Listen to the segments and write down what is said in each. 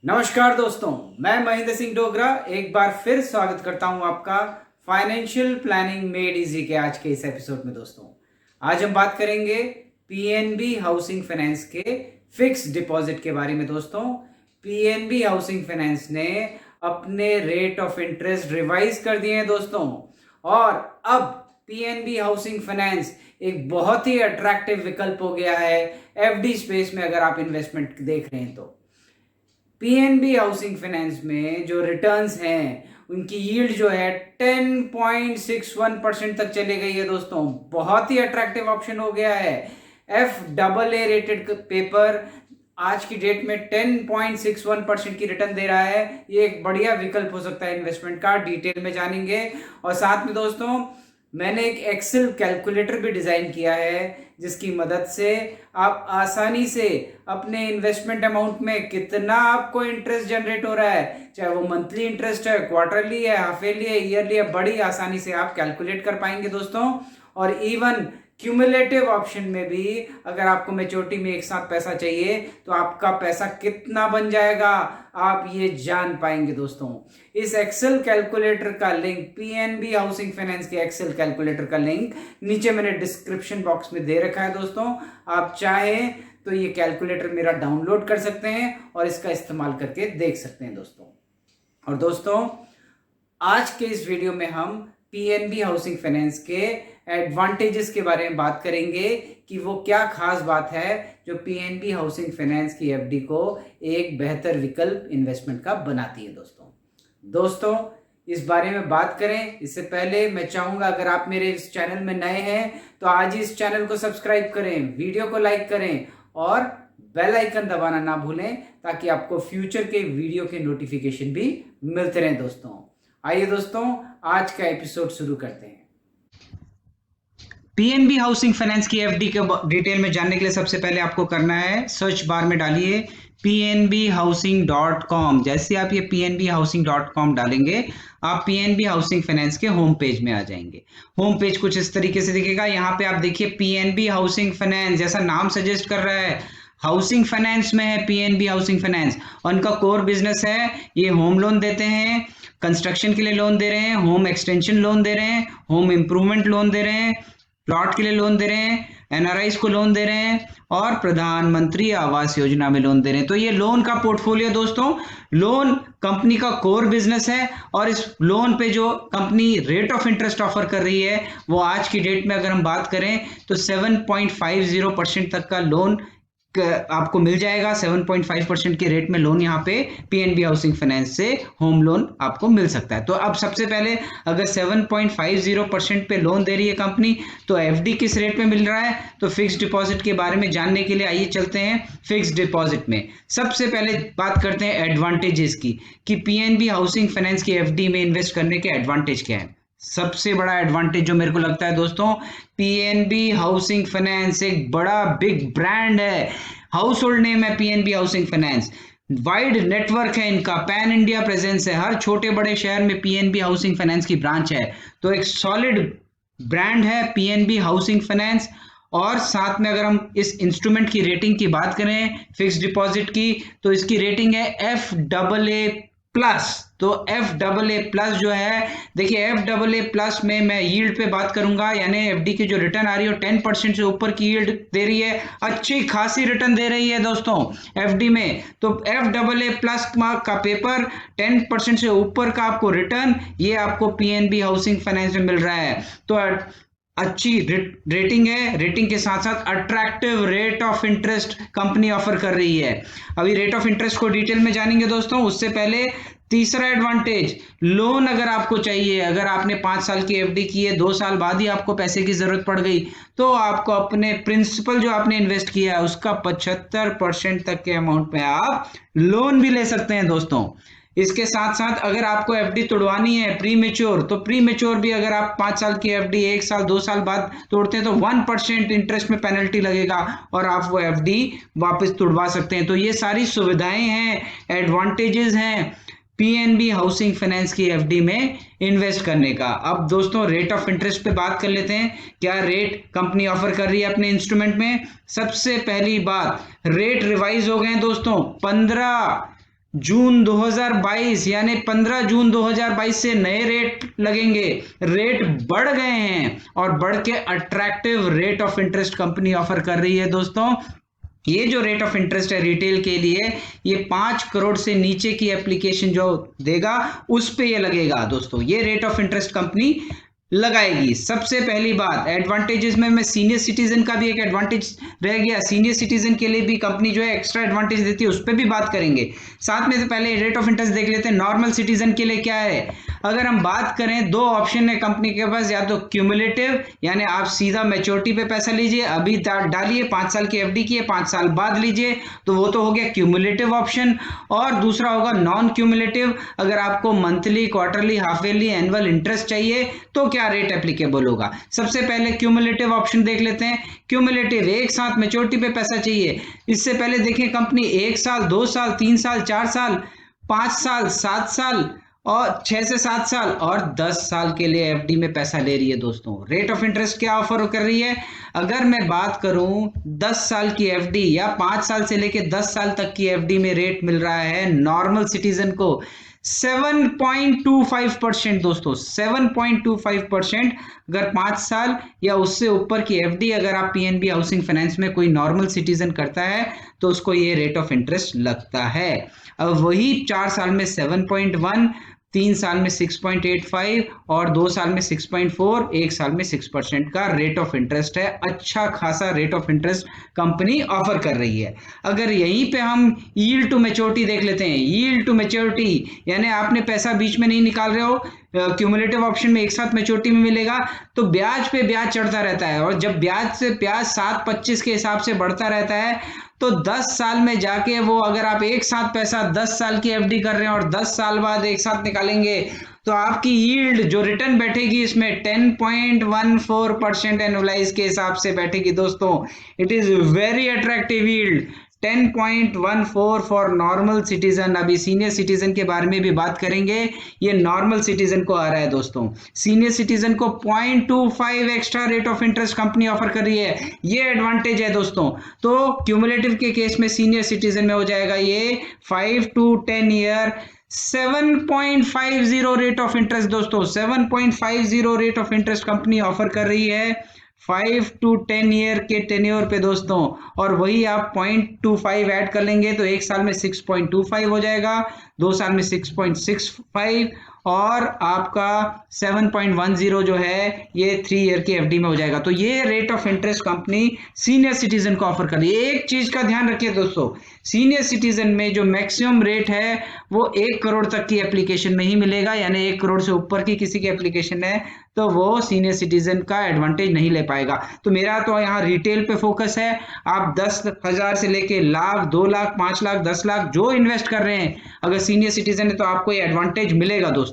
नमस्कार दोस्तों, मैं महेंद्र सिंह डोगरा एक बार फिर स्वागत करता हूं आपका फाइनेंशियल प्लानिंग मेड इजी के आज के इस एपिसोड में। दोस्तों, आज हम बात करेंगे पीएनबी हाउसिंग फाइनेंस के फिक्स डिपॉजिट के बारे में। दोस्तों, पीएनबी हाउसिंग फाइनेंस ने अपने रेट ऑफ इंटरेस्ट रिवाइज कर दिए हैं दोस्तों, और अब पीएनबी हाउसिंग फाइनेंस एक बहुत ही अट्रैक्टिव विकल्प हो गया है एफडी स्पेस में। अगर आप इन्वेस्टमेंट देख रहे हैं तो पीएनबी हाउसिंग फाइनेंस में जो रिटर्न्स हैं उनकी यील्ड जो है 10.61% तक चली गई है दोस्तों। बहुत ही अट्रैक्टिव ऑप्शन हो गया है। FAA रेटेड पेपर आज की डेट में 10.61% की रिटर्न दे रहा है। ये एक बढ़िया विकल्प हो सकता है इन्वेस्टमेंट का, डिटेल में जानेंगे। और साथ में दोस्तों, मैंने एक एक्सेल कैलकुलेटर भी डिजाइन किया है जिसकी मदद से आप आसानी से अपने इन्वेस्टमेंट अमाउंट में कितना आपको इंटरेस्ट जनरेट हो रहा है, चाहे वो मंथली इंटरेस्ट है, क्वार्टरली है, हाफ ईयरली है, ईयरली है, बड़ी आसानी से आप कैलकुलेट कर पाएंगे दोस्तों। और इवन क्यूमुलेटिव ऑप्शन में भी अगर आपको मैच्योरिटी में एक साथ पैसा चाहिए तो आपका पैसा कितना बन जाएगा आप ये जान पाएंगे दोस्तों। इस एक्सेल कैलकुलेटर का लिंक, पीएनबी हाउसिंग फाइनेंस के एक्सेल कैलकुलेटर का लिंक नीचे मैंने डिस्क्रिप्शन बॉक्स में दे रखा है दोस्तों। आप चाहें तो ये कैलकुलेटर मेरा डाउनलोड कर सकते हैं और इसका इस्तेमाल करके देख सकते हैं दोस्तों। और दोस्तों, आज के इस वीडियो में हम पीएनबी हाउसिंग फाइनेंस के एडवांटेजेस के बारे में बात करेंगे कि वो क्या खास बात है जो पीएनबी हाउसिंग फाइनेंस की एफडी को एक बेहतर विकल्प इन्वेस्टमेंट का बनाती है दोस्तों, इस बारे में बात करें इससे पहले मैं चाहूंगा, अगर आप मेरे इस चैनल में नए हैं तो आज ही इस चैनल को सब्सक्राइब करें, वीडियो को लाइक करें और बेल आइकन दबाना ना भूलें ताकि आपको फ्यूचर के वीडियो के नोटिफिकेशन भी मिलते रहें दोस्तों। आइए दोस्तों, आज का एपिसोड शुरू करते हैं। पीएनबी हाउसिंग फाइनेंस की एफडी के डिटेल में जानने के लिए सबसे पहले आपको करना है, सर्च बार में डालिए pnbhousing.com। जैसे आप ये pnbhousing.com डालेंगे, आप पीएनबी हाउसिंग फाइनेंस के होम पेज में आ जाएंगे। होम पेज कुछ इस तरीके से दिखेगा। यहाँ पे आप देखिए पीएनबी हाउसिंग फाइनेंस, जैसा नाम सजेस्ट कर रहा है, हाउसिंग फाइनेंस में है पीएनबी हाउसिंग फाइनेंस। उनका कोर बिजनेस है, ये होम लोन देते हैं, कंस्ट्रक्शन के लिए लोन दे रहे हैं, होम एक्सटेंशन लोन दे रहे हैं, होम इंप्रूवमेंट लोन दे रहे हैं, प्लॉट के लिए लोन दे रहे हैं, एनआरआईज को लोन दे रहे हैं और प्रधानमंत्री आवास योजना में लोन दे रहे हैं। तो ये लोन का पोर्टफोलियो दोस्तों, लोन कंपनी का कोर बिजनेस है। और इस लोन पे जो company rate of interest offer कर रही है वो आज की डेट में अगर हम बात करें तो 7.50% तक का लोन आपको मिल जाएगा। 7.5% के रेट में लोन यहाँ पे पीएनबी हाउसिंग फाइनेंस से होम लोन आपको मिल सकता है। तो अब सबसे पहले, अगर 7.50% पे लोन दे रही है कंपनी तो एफडी किस रेट में मिल रहा है, तो फिक्स डिपॉजिट के बारे में जानने के लिए आइए चलते हैं फिक्स डिपॉजिट में। सबसे पहले बात करते हैं एडवांटेजेस की कि पीएनबी हाउसिंग फाइनेंस की एफडी में इन्वेस्ट करने के एडवांटेज क्या है। सबसे बड़ा एडवांटेज जो मेरे को लगता है दोस्तों, पीएनबी हाउसिंग फाइनेंस एक बड़ा बिग ब्रांड है, हाउस होल्ड नेम है PNB housing finance. Wide network है इनका, पैन इंडिया प्रेजेंस है, हर छोटे बड़े शहर में पीएनबी हाउसिंग फाइनेंस की ब्रांच है। तो एक सॉलिड ब्रांड है पीएनबी हाउसिंग फाइनेंस। और साथ में अगर हम इस इंस्ट्रूमेंट की रेटिंग की बात करें फिक्स डिपॉजिट की, तो इसकी रेटिंग है FAA+। तो FAA+ जो है, देखिए FAA+ में मैं यील्ड पे बात करूंगा, यानी एफडी की जो रिटर्न आ रही है 10% से ऊपर की यील्ड दे रही है, अच्छी खासी रिटर्न दे रही है दोस्तों एफडी में। तो FAA+ का पेपर 10% से ऊपर का आपको रिटर्न, ये आपको पीएनबी हाउसिंग फाइनेंस में मिल रहा है। तो अच्छी रेटिंग है, रेटिंग के साथ साथ attractive rate of interest company offer कर रही है। अभी रेट ऑफ इंटरेस्ट को डिटेल में जानेंगे दोस्तों, उससे पहले तीसरा एडवांटेज, लोन अगर आपको चाहिए, अगर आपने 5 साल की एफडी की है, 2 साल बाद ही आपको पैसे की जरूरत पड़ गई, तो आपको अपने प्रिंसिपल जो आपने इन्वेस्ट किया है उसका 75% तक के अमाउंट में आप लोन भी ले सकते हैं दोस्तों। इसके साथ साथ अगर आपको एफडी तोड़वानी है प्री मेच्योर, तो प्री मेच्योर भी अगर आप 5 साल की एफडी 1 साल 2 साल बाद तोड़ते हैं तो 1% इंटरेस्ट में पेनल्टी लगेगा और आप वो एफडी वापस तोड़वा सकते हैं। तो ये सारी सुविधाएं हैं, एडवांटेजेस हैं पीएनबी हाउसिंग फाइनेंस की एफडी में इन्वेस्ट करने का। अब दोस्तों रेट ऑफ इंटरेस्ट पे बात कर लेते हैं, क्या रेट कंपनी ऑफर कर रही है अपने इंस्ट्रूमेंट में। सबसे पहली बात, रेट रिवाइज हो गए दोस्तों। 15 जून 2022 यानी 15 जून 2022 से नए रेट लगेंगे। रेट बढ़ गए हैं और बढ़ के attractive rate of interest company offer कर रही है दोस्तों। ये जो रेट ऑफ इंटरेस्ट है रिटेल के लिए, ये 5 करोड़ से नीचे की एप्लीकेशन जो देगा उस पे ये लगेगा दोस्तों। ये रेट ऑफ इंटरेस्ट कंपनी लगाएगी। सबसे पहली बात एडवांटेजेस में मैं सीनियर सिटीजन का भी एक एडवांटेज रह गया, सीनियर सिटीजन के लिए भी कंपनी जो है एक्स्ट्रा एडवांटेज देती है, उस पर भी बात करेंगे साथ में। से पहले रेट ऑफ इंटरेस्ट देख लेते हैं नॉर्मल सिटीजन के लिए क्या है। अगर हम बात करें, दो ऑप्शन है कंपनी के पास, या तो क्यूमुलेटिव यानी आप सीधा मैच्योरिटी पे पैसा लीजिए, अभी डालिए 5 साल की एफडी की है, 5 साल बाद लीजिए, तो वो तो हो गया क्यूमुलेटिव ऑप्शन। और दूसरा होगा नॉन क्यूमुलेटिव, अगर आपको monthly, quarterly, half yearly, annual interest चाहिए तो क्या रेट एप्लीकेबल होगा। सबसे पहले क्यूमुलेटिव ऑप्शन देख लेते हैं। क्यूमुलेटिव एक साथ मैच्योरिटी पे पैसा चाहिए। इससे पहले देखें कंपनी 1 साल, 2 साल, 3 साल, 4 साल, 5 साल, 7 साल और 6 से 7 साल और 10 साल के लिए एफडी में पैसा ले रही है दोस्तों। रेट ऑफ इंटरेस्ट क्या ऑफर कर रही है, अगर मैं बात करूं 10 साल की एफडी या 5 साल से लेके 10 साल तक की एफडी में रेट मिल रहा है नॉर्मल सिटीजन को 7.25% दोस्तों, 7.25%। अगर 5 साल या उससे ऊपर की एफडी अगर आप पीएनबी हाउसिंग फाइनेंस में कोई नॉर्मल सिटीजन करता है तो उसको ये रेट ऑफ इंटरेस्ट लगता है। अब वही 4 साल में 7.1, 3 साल में 6.85 और 2 साल में 6.4, 1 साल में 6% का रेट ऑफ इंटरेस्ट है। अच्छा खासा rate of interest company offer कर रही है। अगर यहीं पे हम यील्ड टू मैच्योरिटी देख लेते हैं, यील्ड टू मैच्योरिटी यानी आपने पैसा बीच में नहीं निकाल रहे हो, क्यूमुलेटिव ऑप्शन में एक साथ मैच्योरिटी में मिलेगा, तो ब्याज पे ब्याज चढ़ता रहता है और जब ब्याज से ब्याज 7.25 के हिसाब से बढ़ता रहता है तो 10 साल में जाके वो, अगर आप एक साथ पैसा 10 साल की एफडी कर रहे हैं और 10 साल बाद एक साथ निकालेंगे तो आपकी यील्ड जो रिटर्न बैठेगी इसमें 10.14% एनुअलाइज के हिसाब से बैठेगी दोस्तों। It is very attractive yield, 10.14 for normal citizen. अभी सीनियर सिटीजन के बारे में भी बात करेंगे, ये नॉर्मल सिटीजन को आ रहा है दोस्तों। सीनियर सिटीजन को 0.25 extra rate of interest company offer कर रही है, ये एडवांटेज है दोस्तों। तो क्यूमुलेटिव के केस में सीनियर सिटीजन में हो जाएगा ये 5 to 10 year 7.50 rate of interest दोस्तों, 7.50 rate of interest company offer कर रही है 5 to 10 ईयर के टेन्योर पे दोस्तों। और वही आप 0.25 ऐड कर लेंगे तो एक साल में 6.25 हो जाएगा, 2 साल में 6.65 और आपका 7.10 जो है ये 3 ईयर की एफडी में हो जाएगा। तो ये rate of interest company senior citizen को ऑफर कर रही है। एक चीज का ध्यान रखिए दोस्तों, सीनियर सिटीजन में जो मैक्सिमम रेट है वो 1 करोड़ तक की एप्लीकेशन में ही मिलेगा, यानी 1 करोड़ से ऊपर की किसी की एप्लीकेशन है तो वो सीनियर सिटीजन का एडवांटेज नहीं ले पाएगा। तो मेरा तो यहाँ रिटेल पे फोकस है, आप 10,000 से लेके लाख, 2 लाख, 5 लाख, 10 लाख जो इन्वेस्ट कर रहे हैं अगर सीनियर सिटीजन है तो आपको ये एडवांटेज मिलेगा दोस्तों।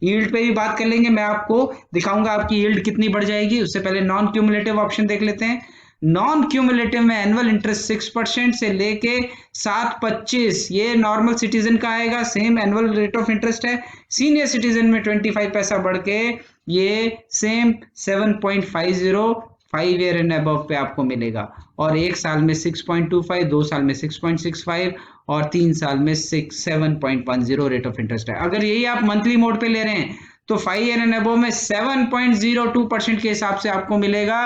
यील्ड पे भी बात कर लेंगे, मैं आपको दिखाऊंगा आपकी यील्ड कितनी बढ़ जाएगी। उससे पहले नॉन क्यूमुलेटिव ऑप्शन देख लेते हैं। नॉन क्यूमुलेटिव में एनुअल इंटरेस्ट 6% से लेके 7.25 ये नॉर्मल सिटीजन का आएगा, same annual rate of interest है। सीनियर सिटीजन में 25 पैसा बढ़ के ये सेम 7.50 5 ईयर एंड अबव पे आपको मिलेगा और एक साल में 6.25, 2 साल में 6.65 और 3 साल में 7.10 रेट ऑफ इंटरेस्ट है। अगर यही आप मंथली मोड पे ले रहे हैं तो 5 ईयर एंड अबव में 7.02% के हिसाब से आपको मिलेगा।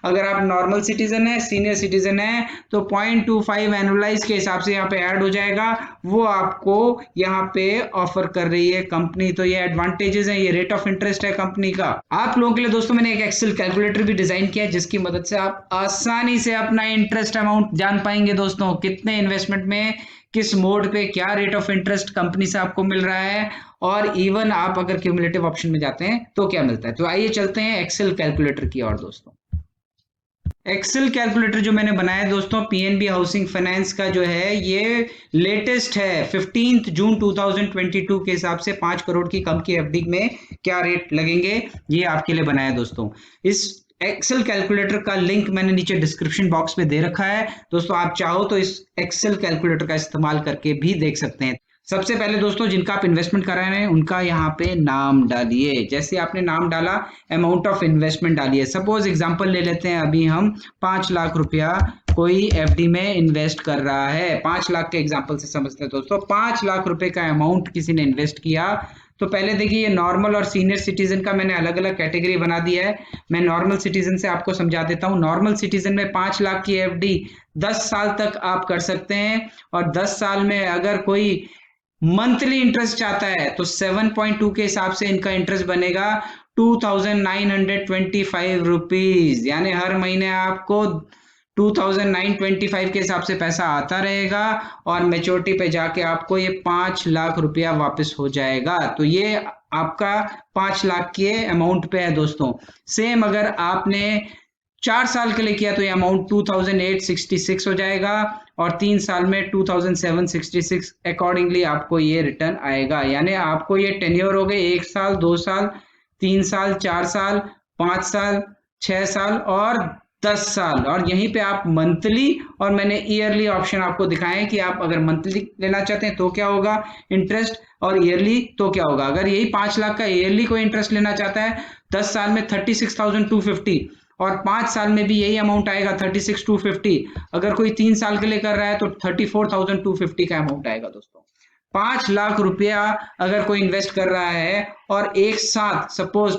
अगर आप नॉर्मल सिटीजन है, सीनियर सिटीजन है तो 0.25 एनुअलाइज के हिसाब से यहाँ पे ऐड हो जाएगा, वो आपको यहाँ पे ऑफर कर रही है कंपनी। तो ये एडवांटेजेस है, ये रेट ऑफ इंटरेस्ट है कंपनी का। आप लोगों के लिए दोस्तों मैंने एक एक्सेल कैलकुलेटर भी डिजाइन किया है जिसकी मदद से आप आसानी से अपना इंटरेस्ट अमाउंट जान पाएंगे दोस्तों, कितने इन्वेस्टमेंट में किस मोड पे क्या रेट ऑफ इंटरेस्ट कंपनी से आपको मिल रहा है और इवन आप अगर क्यूमुलेटिव ऑप्शन में जाते हैं तो क्या मिलता है। तो आइए चलते हैं एक्सेल कैलकुलेटर की ओर दोस्तों। एक्सेल कैलकुलेटर जो मैंने बनाया है दोस्तों पीएनबी हाउसिंग फाइनेंस का जो है ये लेटेस्ट है, 15 जून 2022 के हिसाब से 5 करोड़ की कम की एफडी में क्या रेट लगेंगे ये आपके लिए बनाया है दोस्तों। इस एक्सेल कैलकुलेटर का लिंक मैंने नीचे डिस्क्रिप्शन बॉक्स में दे रखा है दोस्तों, आप चाहो तो इस एक्सेल कैलकुलेटर का इस्तेमाल करके भी देख सकते हैं। सबसे पहले दोस्तों जिनका आप इन्वेस्टमेंट करा रहे हैं उनका यहाँ पे नाम डालिए। जैसे आपने नाम डाला, अमाउंट ऑफ इन्वेस्टमेंट डालिए। सपोज एग्जांपल ले लेते हैं, अभी हम 5 लाख रुपया कोई एफडी में इन्वेस्ट कर रहा है। 5 लाख के एग्जांपल से समझते हैं दोस्तों। 5 लाख रुपए का अमाउंट किसी ने इन्वेस्ट किया, तो पहले देखिए ये नॉर्मल और सीनियर सिटीजन का मैंने अलग अलग कैटेगरी बना दिया है। मैं नॉर्मल सिटीजन से आपको समझा देता हूँ। नॉर्मल सिटीजन में 5 लाख की एफडी 10 साल तक आप कर सकते हैं, और 10 साल में अगर कोई मंथली इंटरेस्ट चाहता है तो 7.2 के हिसाब से इनका इंटरेस्ट बनेगा 2925 रुपीज, यानी हर महीने आपको 2925 के हिसाब से पैसा आता रहेगा, और मेच्योरिटी पे जाके आपको ये 5 लाख रुपया वापस हो जाएगा। तो ये आपका 5 लाख के अमाउंट पे है दोस्तों। सेम अगर आपने 4 साल के लिए किया तो ये अमाउंट 2866 हो जाएगा, और 3 साल में 2766 अकॉर्डिंगली आपको ये रिटर्न आएगा। यानी आपको ये टेन्योर हो गए 1 साल, 2 साल, 3 साल, 4 साल, 5 साल, 6 साल और 10 साल। और यहीं पे आप मंथली और मैंने ईयरली ऑप्शन आपको दिखाए कि आप अगर मंथली लेना चाहते हैं तो क्या होगा इंटरेस्ट, और ईयरली तो क्या होगा। अगर यही 5 लाख का ईयरली कोई इंटरेस्ट लेना चाहता है 10 साल में 36,250, और 5 साल में भी यही अमाउंट आएगा 36,250। अगर कोई 3 साल के लिए कर रहा है तो 34,250 का अमाउंट आएगा दोस्तों। 5 लाख रुपया अगर कोई इन्वेस्ट कर रहा है और एक साथ सपोज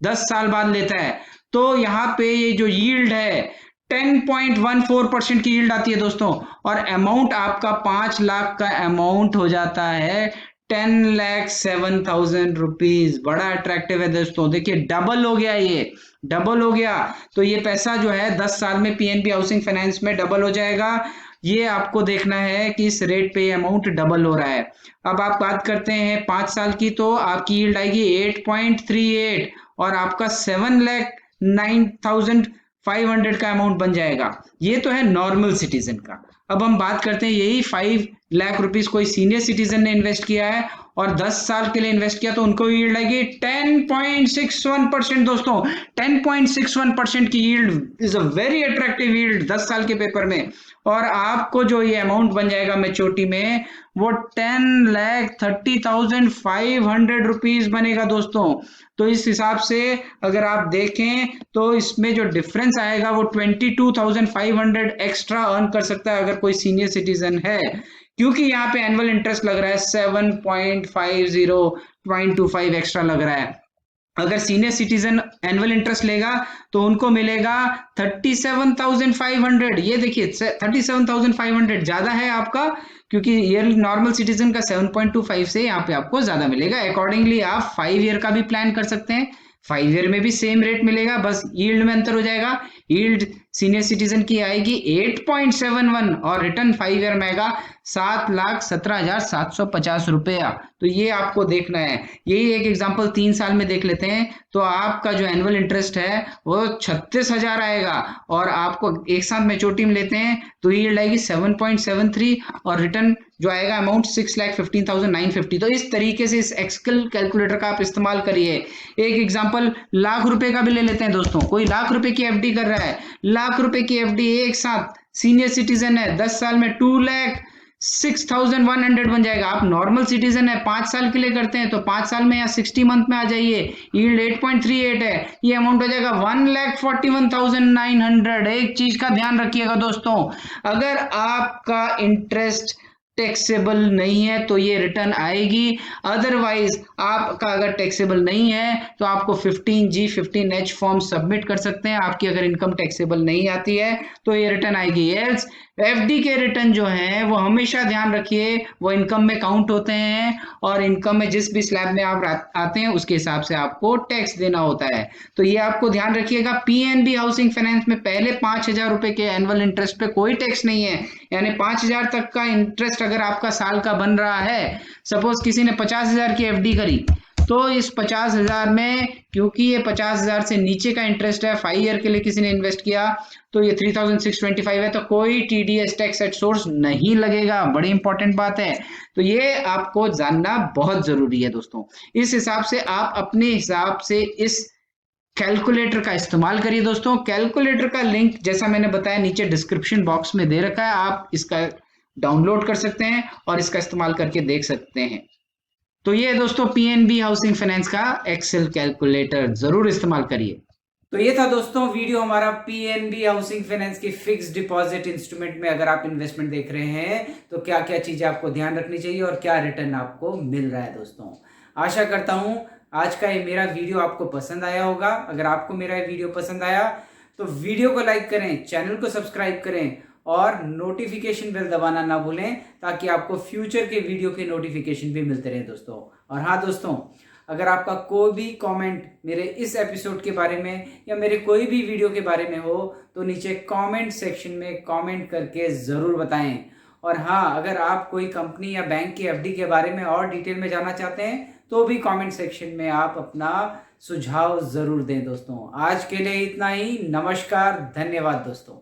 10 साल बाद लेता है, तो यहाँ पे ये जो यील्ड है 10.14% की यील्ड आती है दोस्तों, और अमाउंट आपका 5 लाख का अमाउंट हो जाता है 10,07,000 रुपीज। बड़ा अट्रैक्टिव है दोस्तों। देखिए डबल हो गया, ये डबल हो गया। तो ये पैसा जो है 10 साल में पीएनबी हाउसिंग फाइनेंस में डबल हो जाएगा। ये आपको देखना है कि इस रेट पे अमाउंट डबल हो रहा है। अब आप बात करते हैं 5 साल की, तो आपकी यील्ड आएगी 8.38, और आपका 7,09,500 का अमाउंट बन जाएगा। ये तो है नॉर्मल सिटीजन का। अब हम बात करते हैं यही 5 लाख रुपीस कोई सीनियर सिटीजन ने इन्वेस्ट किया है और 10 साल के लिए इन्वेस्ट किया, तो उनको यील्ड आएगी 10.61% दोस्तों। 10.61% की yield is a very attractive yield 10 साल के पेपर में। और आपको जो ये अमाउंट बन जाएगा मैच्योरिटी में वो 10,30,500 रुपीज बनेगा दोस्तों। तो इस हिसाब से अगर आप देखें तो इसमें जो डिफरेंस आएगा वो 22,500 एक्स्ट्रा अर्न कर सकता है अगर कोई सीनियर सिटीजन है, क्योंकि यहाँ पे एनुअल इंटरेस्ट लग रहा है 7.50.25 एक्स्ट्रा लग रहा है। अगर सीनियर सिटीजन एनुअल इंटरेस्ट लेगा तो उनको मिलेगा 37,500। ये देखिए 37,500 ज्यादा है आपका, क्योंकि ईयर नॉर्मल सिटीजन का 7.25 से यहाँ पे आपको ज्यादा मिलेगा। अकॉर्डिंगली आप 5 ईयर का भी प्लान कर सकते हैं। 5 ईयर में भी सेम रेट मिलेगा, बस यील्ड में अंतर हो जाएगा। यील्ड सीनियर सिटीजन की आएगी 8.71 और रिटर्न 5 ईयर में आएगा 7,17,750 रुपया। तो ये आपको देखना है। यही एक एग्जांपल 3 साल में देख लेते हैं, तो आपका जो एनुअल इंटरेस्ट है वो 36,000 आएगा, और आपको एक साथ मैच्योरिटी में लेते हैं तो यील्ड आएगी 7.73 और रिटर्न जो आएगा अमाउंट 6,15,950। तो इस तरीके से इस एक्सेल कैलकुलेटर का आप इस्तेमाल करिए। एक एग्जांपल लाख रुपए का भी ले लेते हैं दोस्तों। कोई लाख रुपए की एफडी कर रहा है, लाख रुपए की एफडी एक साथ सीनियर सिटीजन है 10 साल में 2,06,100 बन जाएगा। आप नॉर्मल सिटीजन है 5 साल के लिए करते हैं तो 5 साल में या 60 मंथ में आ जाइए, यील्ड 8.38 है, ये अमाउंट हो जाएगा 1,41,900। एक चीज का ध्यान रखिएगा दोस्तों, अगर आपका इंटरेस्ट टैक्सेबल नहीं है तो ये रिटर्न आएगी, अदरवाइज आपका अगर टैक्सेबल नहीं है तो आपको 15G 15H फॉर्म सबमिट कर सकते हैं। आपकी अगर इनकम टैक्सेबल नहीं आती है तो ये रिटर्न आएगी। एल्स एफडी के रिटर्न जो हैं वो हमेशा ध्यान रखिए वो इनकम में काउंट होते हैं, और इनकम में जिस भी स्लैब में आप आते हैं उसके हिसाब से आपको टैक्स देना होता है। तो ये आपको ध्यान रखिएगा। पीएनबी हाउसिंग फाइनेंस में पहले 5,000 रुपए के एनुअल इंटरेस्ट पे कोई टैक्स नहीं है, यानी 5,000 तक का इंटरेस्ट अगर आपका साल का बन रहा है, सपोज किसी ने 50,000 की एफडी करी, तो इस 50,000 में क्योंकि ये 50,000 से नीचे का इंटरेस्ट है, 5 ईयर के लिए किसी ने इन्वेस्ट किया तो ये 3,625 है, तो कोई टीडीएस टैक्स एट सोर्स नहीं लगेगा। बड़ी इंपॉर्टेंट बात है, तो ये आपको जानना बहुत जरूरी है दोस्तों। इस हिसाब से आप अपने हिसाब से इस कैलकुलेटर का इस्तेमाल करिए दोस्तों। कैलकुलेटर का लिंक जैसा मैंने बताया नीचे डिस्क्रिप्शन बॉक्स में दे रखा है, आप इसका डाउनलोड कर सकते हैं और इसका इस्तेमाल करके देख सकते हैं। तो ये है दोस्तों पीएनबी हाउसिंग फाइनेंस का एक्सेल कैलकुलेटर, जरूर इस्तेमाल करिए। तो ये था दोस्तों वीडियो हमारा पीएनबी हाउसिंग फाइनेंस की फिक्स डिपॉजिट इंस्ट्रूमेंट में अगर आप इन्वेस्टमेंट देख रहे हैं तो क्या क्या चीजें आपको ध्यान रखनी चाहिए और क्या रिटर्न आपको मिल रहा है। दोस्तों आशा करता हूं आज का ये मेरा वीडियो आपको पसंद आया होगा। अगर आपको मेरा ये वीडियो पसंद आया तो वीडियो को लाइक करें, चैनल को सब्सक्राइब करें और नोटिफिकेशन बेल दबाना ना भूलें ताकि आपको फ्यूचर के वीडियो के नोटिफिकेशन भी मिलते रहें दोस्तों। और हाँ दोस्तों, अगर आपका कोई भी कमेंट मेरे इस एपिसोड के बारे में या मेरे कोई भी वीडियो के बारे में हो तो नीचे कमेंट सेक्शन में कमेंट करके ज़रूर बताएं। और हाँ, अगर आप कोई कंपनी या बैंक की एफडी के बारे में और डिटेल में जानना चाहते हैं तो भी कमेंट सेक्शन में आप अपना सुझाव ज़रूर दें दोस्तों। आज के लिए इतना ही। नमस्कार, धन्यवाद दोस्तों।